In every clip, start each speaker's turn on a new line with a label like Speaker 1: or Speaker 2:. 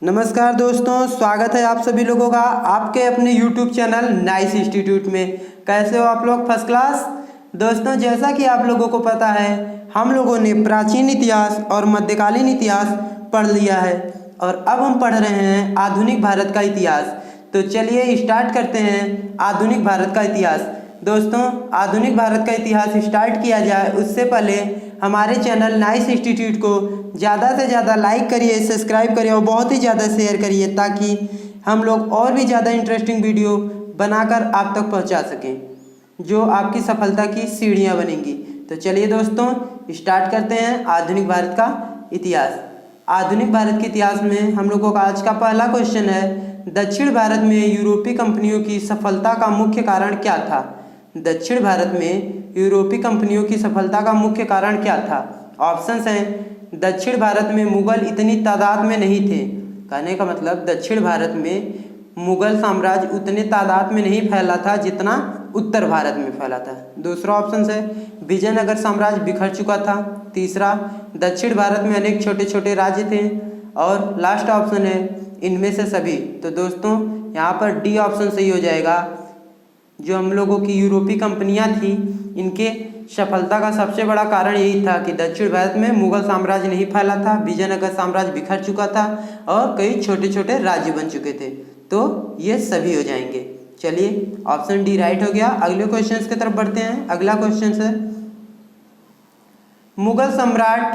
Speaker 1: नमस्कार दोस्तों, स्वागत है आप सभी लोगों का आपके अपने YouTube चैनल नाइस इंस्टीट्यूट में। कैसे हो आप लोग? First class. दोस्तों, जैसा कि आप लोगों को पता है, हम लोगों ने प्राचीन इतिहास और मध्यकालीन इतिहास पढ़ लिया है और अब हम पढ़ रहे हैं आधुनिक भारत का इतिहास। तो चलिए स्टार्ट करते हैं आधुनिक भारत का इतिहास। दोस्तों, आधुनिक भारत का इतिहास स्टार्ट किया जाए उससे पहले हमारे चैनल नाइस इंस्टीट्यूट को ज़्यादा से ज़्यादा लाइक करिए, सब्सक्राइब करिए और बहुत ही ज़्यादा शेयर करिए ताकि हम लोग और भी ज़्यादा इंटरेस्टिंग वीडियो बनाकर आप तक पहुंचा सकें, जो आपकी सफलता की सीढ़ियां बनेंगी। तो चलिए दोस्तों, स्टार्ट करते हैं आधुनिक भारत का इतिहास। आधुनिक भारत के इतिहास में हम लोगों का आज का पहला क्वेश्चन है, दक्षिण भारत में यूरोपीय कंपनियों की सफलता का मुख्य कारण क्या था? दक्षिण भारत में यूरोपीय कंपनियों की सफलता का मुख्य कारण क्या था? ऑप्शंस हैं, दक्षिण भारत में मुगल इतनी तादाद में नहीं थे। कहने का मतलब दक्षिण भारत में मुगल साम्राज्य उतने तादाद में नहीं फैला था जितना उत्तर भारत में फैला था। दूसरा ऑप्शन है, विजयनगर साम्राज्य बिखर चुका था। तीसरा, दक्षिण भारत में अनेक छोटे छोटे राज्य थे। और लास्ट ऑप्शन है, इनमें से सभी। तो दोस्तों, यहाँ पर डी ऑप्शन सही हो जाएगा। जो हम लोगों की यूरोपीय कंपनियां थी, इनके सफलता का सबसे बड़ा कारण यही था कि दक्षिण भारत में मुगल साम्राज्य नहीं फैला था, विजयनगर साम्राज्य बिखर चुका था और कई छोटे छोटे राज्य बन चुके थे। तो ये सभी हो जाएंगे। चलिए, ऑप्शन डी राइट हो गया। अगले क्वेश्चन की तरफ बढ़ते हैं। अगला क्वेश्चन है, मुगल सम्राट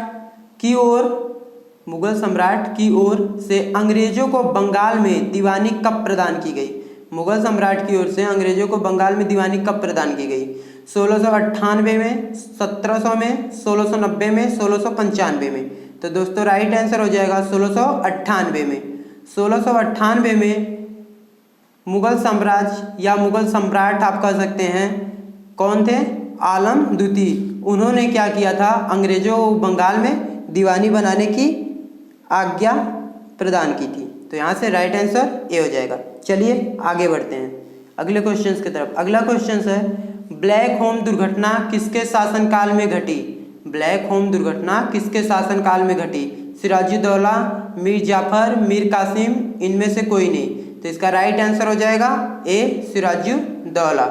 Speaker 1: की ओर से अंग्रेजों को बंगाल में दीवानी कब प्रदान की गई? मुगल सम्राट की ओर से अंग्रेजों को बंगाल में दीवानी कब प्रदान की गई? 1698 में, 1700 में, 1690 में, 1695 में। तो दोस्तों, राइट आंसर हो जाएगा 1698 में। 1698 में मुगल साम्राज्य या मुगल सम्राट आप कह सकते हैं, कौन थे? आलम द्वितीय। उन्होंने क्या किया था? अंग्रेजों को बंगाल में दीवानी बनाने की आज्ञा प्रदान की थी। तो यहाँ से राइट आंसर ए हो जाएगा। चलिए आगे बढ़ते हैं अगले क्वेश्चन की तरफ। अगला क्वेश्चन है, ब्लैक होम दुर्घटना किसके शासनकाल में घटी? ब्लैक होम दुर्घटना किसके शासनकाल में घटी? सिराजुद्दौला, मीर जाफर, मीर कासिम, इनमें से कोई नहीं। तो इसका राइट आंसर हो जाएगा ए, सिराजुद्दौला।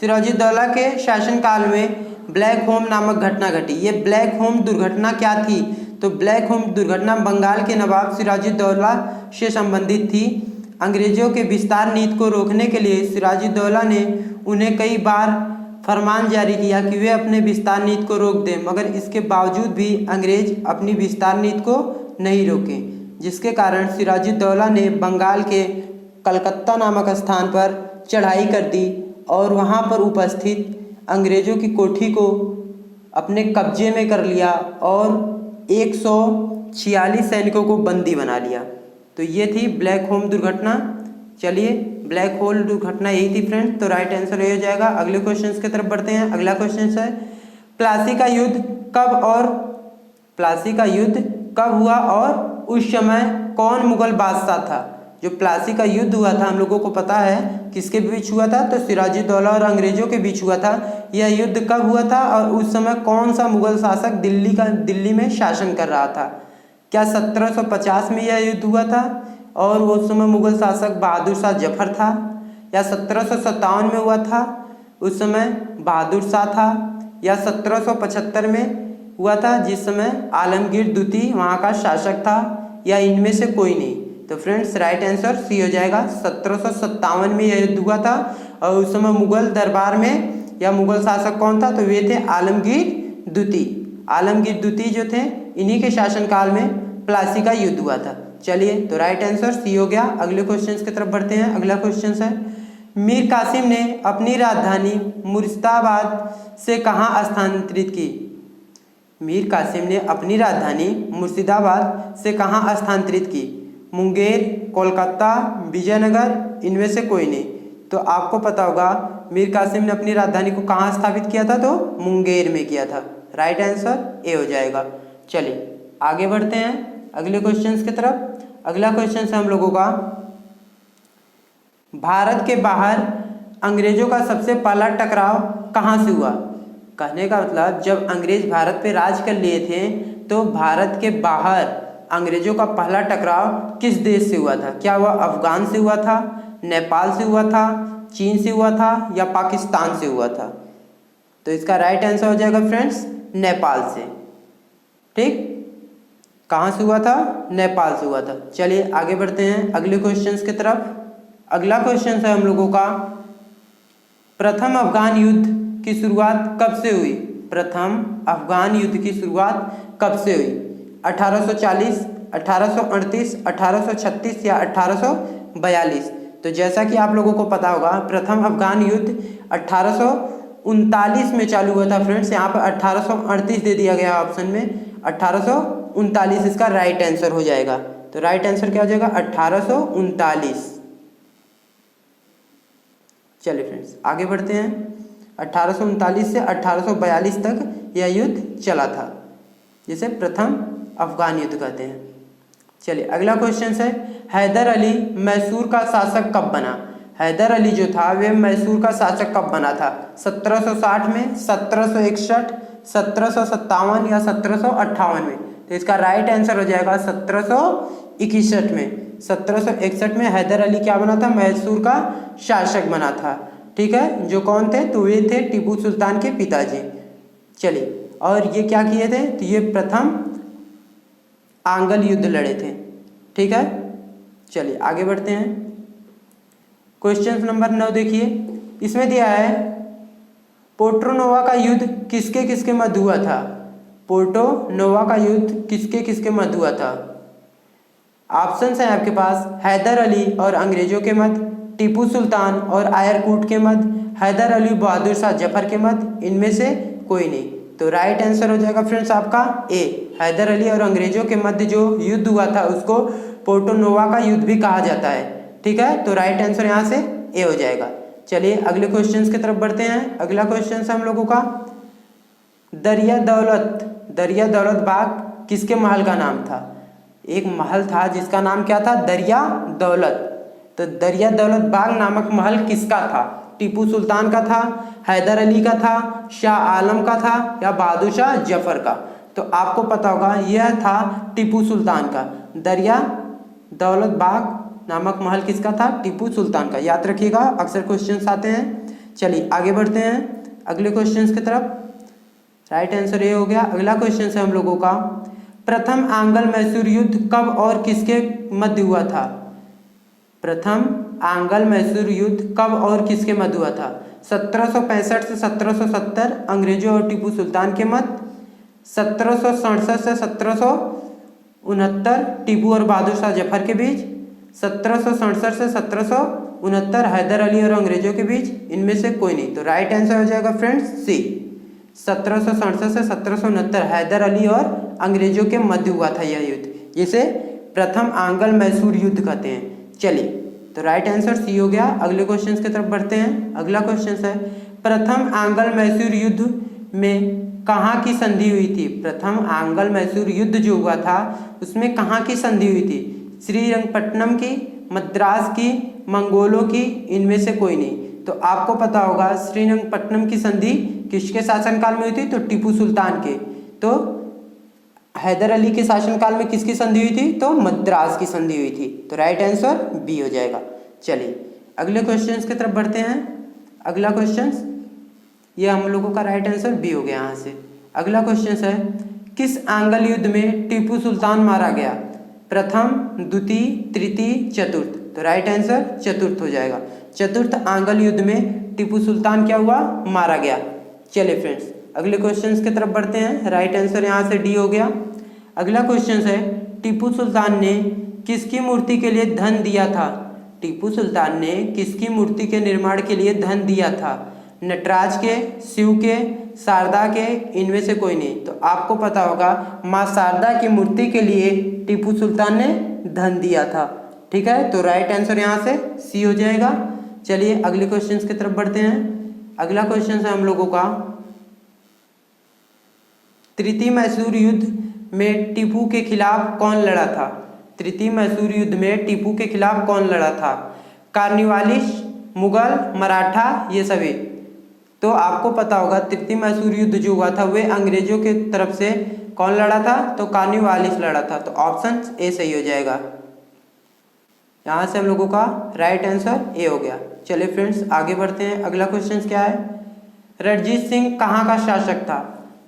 Speaker 1: सिराजुद्दौला के शासनकाल में ब्लैक होम नामक घटना घटी। ये ब्लैक होम दुर्घटना क्या थी? तो ब्लैक होम दुर्घटना बंगाल के नवाब सिराजुद्दौला से संबंधित थी। अंग्रेजों के विस्तार नीति को रोकने के लिए सिराजुद्दौला ने उन्हें कई बार फरमान जारी किया कि वे अपने विस्तार नीति को रोक दें, मगर इसके बावजूद भी अंग्रेज अपनी विस्तार नीति को नहीं रोके, जिसके कारण सिराजुद्दौला ने बंगाल के कलकत्ता नामक स्थान पर चढ़ाई कर दी और वहाँ पर उपस्थित अंग्रेजों की कोठी को अपने कब्जे में कर लिया और 146 सैनिकों को बंदी बना लिया। तो ये थी ब्लैक होम दुर्घटना। चलिए, ब्लैक होल दुर्घटना यही थी फ्रेंड्स। तो राइट आंसर ये हो जाएगा। अगले क्वेश्चन की तरफ बढ़ते हैं। अगला क्वेश्चन है, प्लासी का युद्ध कब हुआ और उस समय कौन मुगल बादशाह था? जो प्लासी का युद्ध हुआ था, हम लोगों को पता है किसके बीच हुआ था? तो सिराजुद्दौला और अंग्रेजों के बीच हुआ था। यह युद्ध कब हुआ था और उस समय कौन सा मुगल शासक दिल्ली में शासन कर रहा था? क्या 1750 में यह युद्ध हुआ था और उस समय मुगल शासक बहादुर शाह जफर था? या 1757 में हुआ था, उस समय बहादुर शाह था? या 1775 में हुआ था, जिस समय आलमगीर द्वितीय वहाँ का शासक था? या इनमें से कोई नहीं? तो फ्रेंड्स, राइट आंसर सी हो जाएगा। 1757 में यह युद्ध हुआ था और उस समय मुगल दरबार में या मुगल शासक कौन था? तो वे थे आलमगीर द्वितीय। आलमगीर द्वितीय जो थे, इन्हीं के शासनकाल में प्लासी का युद्ध हुआ था। चलिए, तो राइट आंसर सी हो गया। अगले क्वेश्चन की तरफ बढ़ते हैं। अगला क्वेश्चन है, मीर कासिम ने अपनी राजधानी मुर्शिदाबाद से कहाँ स्थानांतरित की? मीर कासिम ने अपनी राजधानी मुर्शिदाबाद से कहाँ स्थानांतरित की? मुंगेर, कोलकाता, विजयनगर, इनमें से कोई नहीं। तो आपको पता होगा मीर कासिम ने अपनी राजधानी को कहाँ स्थापित किया था? तो मुंगेर में किया था। राइट आंसर ए हो जाएगा। चलिए आगे बढ़ते हैं अगले क्वेश्चन की तरफ। अगला क्वेश्चन है हम लोगों का, भारत के बाहर अंग्रेजों का सबसे पहला टकराव कहाँ से हुआ? कहने का मतलब, जब अंग्रेज भारत पे राज कर लिए थे तो भारत के बाहर अंग्रेजों का पहला टकराव किस देश से हुआ था? क्या वह अफगान से हुआ था, नेपाल से हुआ था, चीन से हुआ था या पाकिस्तान से हुआ था? तो इसका राइट आंसर हो जाएगा फ्रेंड्स नेपाल से। ठीक, कहाँ से हुआ था? नेपाल से हुआ था। चलिए आगे बढ़ते हैं अगले क्वेश्चंस की तरफ। अगला क्वेश्चन है हम लोगों का, प्रथम अफगान युद्ध की शुरुआत कब से हुई? प्रथम अफगान युद्ध की शुरुआत कब से हुई? 1840, 1838, 1836 या 1842? तो जैसा कि आप लोगों को पता होगा प्रथम अफगान युद्ध 1839 में चालू हुआ था फ्रेंड्स। यहाँ पर 1838 दे दिया गया ऑप्शन में, 1839 इसका राइट आंसर हो जाएगा। तो राइट आंसर क्या हो जाएगा? 1839। चलिए फ्रेंड्स आगे बढ़ते हैं। 1839 से 1842 तक यह युद्ध चला था, जिसे प्रथम अफगान युद्ध कहते हैं। चलिए अगला क्वेश्चन है, हैदर अली मैसूर का शासक कब बना? हैदर अली जो था वे मैसूर का शासक कब बना था? 1760 में, 1761, 1757 या 1758 में? तो इसका राइट आंसर हो जाएगा 1761 में। 1761 में हैदर अली क्या बना था? मैसूर का शासक बना था। ठीक है, जो कौन थे? तो वे थे टीपू सुल्तान के पिताजी। चलिए, और ये क्या किए थे? तो ये प्रथम आंगल युद्ध लड़े थे। ठीक है, चलिए आगे बढ़ते हैं। क्वेश्चन नंबर 9 देखिए, इसमें दिया है पोर्टो नोवा का युद्ध किसके किसके मध्य हुआ था? पोर्टो नोवा का युद्ध किसके किसके मध्य हुआ था? ऑप्शंस हैं आपके पास, हैदर अली और अंग्रेजों के मध्य, टीपू सुल्तान और आयरकूट के मध्य, हैदर अली बहादुर शाह जफर के मध्य, इनमें से कोई नहीं। तो राइट आंसर हो जाएगा फ्रेंड्स आपका ए, हैदर अली और अंग्रेजों के मध्य जो युद्ध हुआ था उसको पोर्टो नोवा का युद्ध भी कहा जाता है। ठीक है, तो राइट आंसर यहाँ से ए हो जाएगा। चलिए अगले क्वेश्चन की तरफ बढ़ते हैं। अगला क्वेश्चन है हम लोगों का, दरिया दौलत बाग किसके महल का नाम था? एक महल था जिसका नाम क्या था? दरिया दौलत। तो दरिया दौलत बाग नामक महल किसका था? टीपू सुल्तान का था, हैदर अली का था, शाह आलम का था या बहादुर शाह जफर का? तो आपको पता होगा यह था टीपू सुल्तान का। दरिया दौलत बाग नामक महल किसका था? टीपू सुल्तान का। याद रखिएगा, अक्सर क्वेश्चंस आते हैं। चलिए आगे बढ़ते हैं अगले क्वेश्चंस की तरफ। राइट आंसर ये हो गया। अगला क्वेश्चन है हम लोगों का, प्रथम आंग्ल मैसूर युद्ध कब और किसके मध्य हुआ था? प्रथम आंग्ल मैसूर युद्ध कब और किसके मध्य हुआ था? 1765 से 1770 अंग्रेजों और टीपू सुल्तान के मध्य, 1767 से 1769 टीपू और बहादुर शाह जफर के बीच, 1767 से 1769 हैदर अली और अंग्रेजों के बीच, इनमें से कोई नहीं। तो राइट आंसर हो जाएगा फ्रेंड्स सी, 1767 से 1769 हैदर अली और अंग्रेजों के मध्य हुआ था यह युद्ध, जिसे प्रथम आंग्ल मैसूर युद्ध कहते हैं। चलिए, तो राइट आंसर सी हो गया। अगले क्वेश्चन की तरफ बढ़ते हैं। अगला क्वेश्चन है, प्रथम आंग्ल मैसूर युद्ध में कहाँ की संधि हुई थी? प्रथम आंग्ल मैसूर युद्ध जो हुआ था उसमें कहाँ की संधि हुई थी? श्रीरंगपट्टनम की, मद्रास की, मंगोलों की, इनमें से कोई नहीं। तो आपको पता होगा श्रीरंगपट्टनम की संधि किसके शासनकाल में हुई थी? तो टीपू सुल्तान के। तो हैदर अली के शासनकाल में किसकी संधि हुई थी? तो मद्रास की संधि हुई थी। तो राइट आंसर बी हो जाएगा। चलिए अगले क्वेश्चंस की तरफ बढ़ते हैं। अगला क्वेश्चन, ये हम लोगों का राइट आंसर बी हो गया यहाँ से। अगला क्वेश्चन है, किस आंग्ल युद्ध में टीपू सुल्तान मारा गया? प्रथम, द्वितीय, तृतीय, चतुर्थ? तो राइट आंसर चतुर्थ हो जाएगा। चतुर्थ आंग्ल युद्ध में टीपू सुल्तान क्या हुआ? मारा गया। चलिए फ्रेंड्स अगले क्वेश्चंस की तरफ बढ़ते हैं। राइट आंसर यहाँ से डी हो गया। अगला क्वेश्चन है, टीपू सुल्तान ने किसकी मूर्ति के लिए धन दिया था? टीपू सुल्तान ने किसकी मूर्ति के निर्माण के लिए धन दिया था? नटराज के, शिव के, शारदा के, इनमें से कोई नहीं। तो आपको पता होगा माँ शारदा की मूर्ति के लिए टीपू सुल्तान ने धन दिया था। ठीक है, तो राइट आंसर यहाँ से सी हो जाएगा। चलिए अगले क्वेश्चन की तरफ बढ़ते हैं। अगला क्वेश्चन है हम लोगों का, तृतीय मैसूर युद्ध में टीपू के खिलाफ कौन लड़ा था? तृतीय मैसूर युद्ध में टीपू के खिलाफ कौन लड़ा था? कार्निवालिस, मुगल, मराठा, ये सभी। तो आपको पता होगा तृतीय मैसूर युद्ध जो हुआ था वे अंग्रेजों के तरफ से कौन लड़ा था? तो कॉर्नवालिस लड़ा था। तो ऑप्शन ए सही हो जाएगा। यहाँ से हम लोगों का राइट आंसर ए हो गया। चलिए फ्रेंड्स आगे बढ़ते हैं। अगला क्वेश्चन क्या है? रणजीत सिंह कहाँ का शासक था?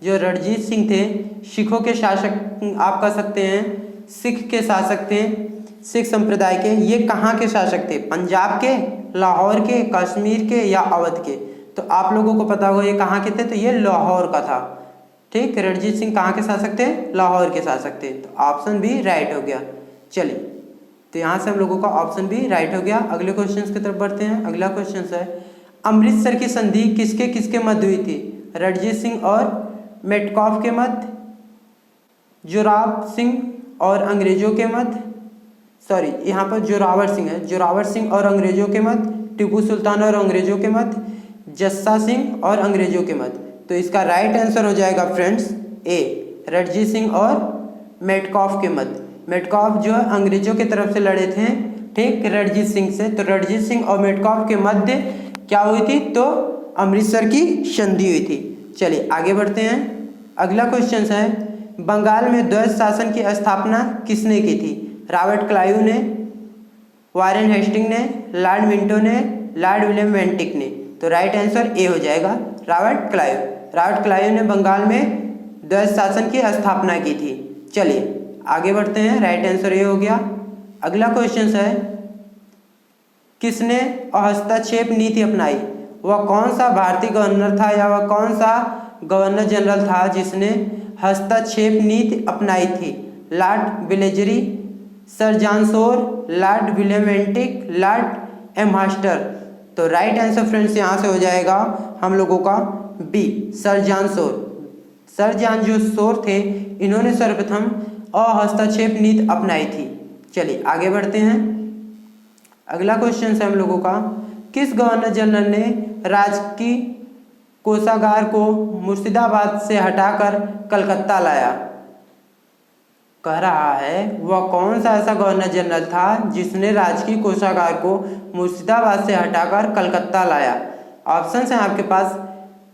Speaker 1: जो रणजीत सिंह थे सिखों के शासक, आप कह सकते हैं सिख के शासक थे, सिख संप्रदाय के। ये कहाँ के शासक थे? पंजाब के, लाहौर के, कश्मीर के या अवध के? तो आप लोगों को पता होगा ये कहाँ के थे, तो ये लाहौर का था। ठीक, रणजीत सिंह कहाँ के शासक थे? लाहौर के शासक थे। तो ऑप्शन भी राइट हो गया। चलिए, तो यहाँ से हम लोगों का ऑप्शन भी राइट हो गया। अगले क्वेश्चन की तरफ बढ़ते हैं। अगला क्वेश्चन है अमृतसर की संधि किसके किसके मध्य हुई थी? रणजीत सिंह और मेटकॉफ के मध्य, जोरावर सिंह और अंग्रेजों के मध्य, सॉरी यहाँ पर जोरावर सिंह है, जोरावर सिंह और अंग्रेजों के मध्य, टीपू सुल्तान और अंग्रेजों के मध्य, जस्सा सिंह और अंग्रेजों के मध्य। तो इसका राइट आंसर हो जाएगा फ्रेंड्स ए, रणजीत सिंह और मेटकॉफ के मध्य। मेटकॉफ जो है अंग्रेजों की तरफ से लड़े थे, ठीक, रणजीत सिंह से। तो रणजीत सिंह और मेटकॉफ के मध्य क्या हुई थी? तो अमृतसर की संधि हुई थी। चलिए आगे बढ़ते हैं। अगला क्वेश्चन है बंगाल में द्वैध शासन की स्थापना किसने की थी? रॉबर्ट क्लाइव ने, वारेन हेस्टिंग ने, लॉर्ड मिंटो ने, लॉर्ड विलियम बेंटिक ने? तो राइट आंसर ए हो जाएगा, रॉबर्ट क्लाइव। रॉबर्ट क्लाइव ने बंगाल में द्वैध शासन की स्थापना की थी। चलिए आगे बढ़ते हैं। राइट आंसर ये हो गया। अगला क्वेश्चन है किसने हस्तक्षेप नीति अपनाई? वह कौन सा भारतीय गवर्नर था या वह कौन सा गवर्नर जनरल था जिसने हस्तक्षेप नीति अपनाई थी? Lord Wellesley, Sir John Shore, Lord William Bentinck, Lord Amherst? तो राइट आंसर फ्रेंड्स यहाँ से हो जाएगा हम लोगों का B, Sir John Shore. Sir John जो शोर थे इन्होंने सर्वप्रथम हस्तक्षेप नीति अपनाई थी। चलिए आगे बढ़ते हैं। अगला क्वेश्चन है हम लोगों का किस गवर्नर जनरल ने राजकीय कोषागार को मुर्शिदाबाद से हटाकर कलकत्ता लाया? कह रहा है वह कौन सा ऐसा गवर्नर जनरल था जिसने राजकीय कोषागार को मुर्शिदाबाद से हटाकर कलकत्ता लाया? ऑप्शन है आपके पास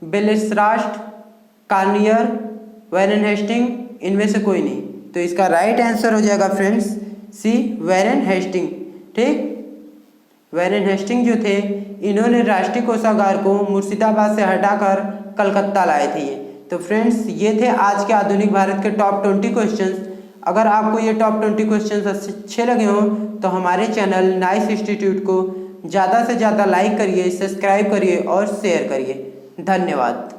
Speaker 1: बेलिस्रास्ट, कार्नियर, वारेन हेस्टिंग, इनमें से कोई नहीं। तो इसका राइट आंसर हो जाएगा फ्रेंड्स सी, वारेन हेस्टिंग। ठीक, वारेन हेस्टिंग जो थे इन्होंने राष्ट्रीय कोषागार को मुर्शिदाबाद से हटाकर कलकत्ता लाए थे। तो फ्रेंड्स ये थे आज के आधुनिक भारत के टॉप 20 क्वेश्चंस। अगर आपको ये टॉप 20 क्वेश्चंस अच्छे लगे हों तो हमारे चैनल नाइस इंस्टीट्यूट को ज़्यादा से ज़्यादा लाइक करिए, सब्सक्राइब करिए और शेयर करिए। धन्यवाद।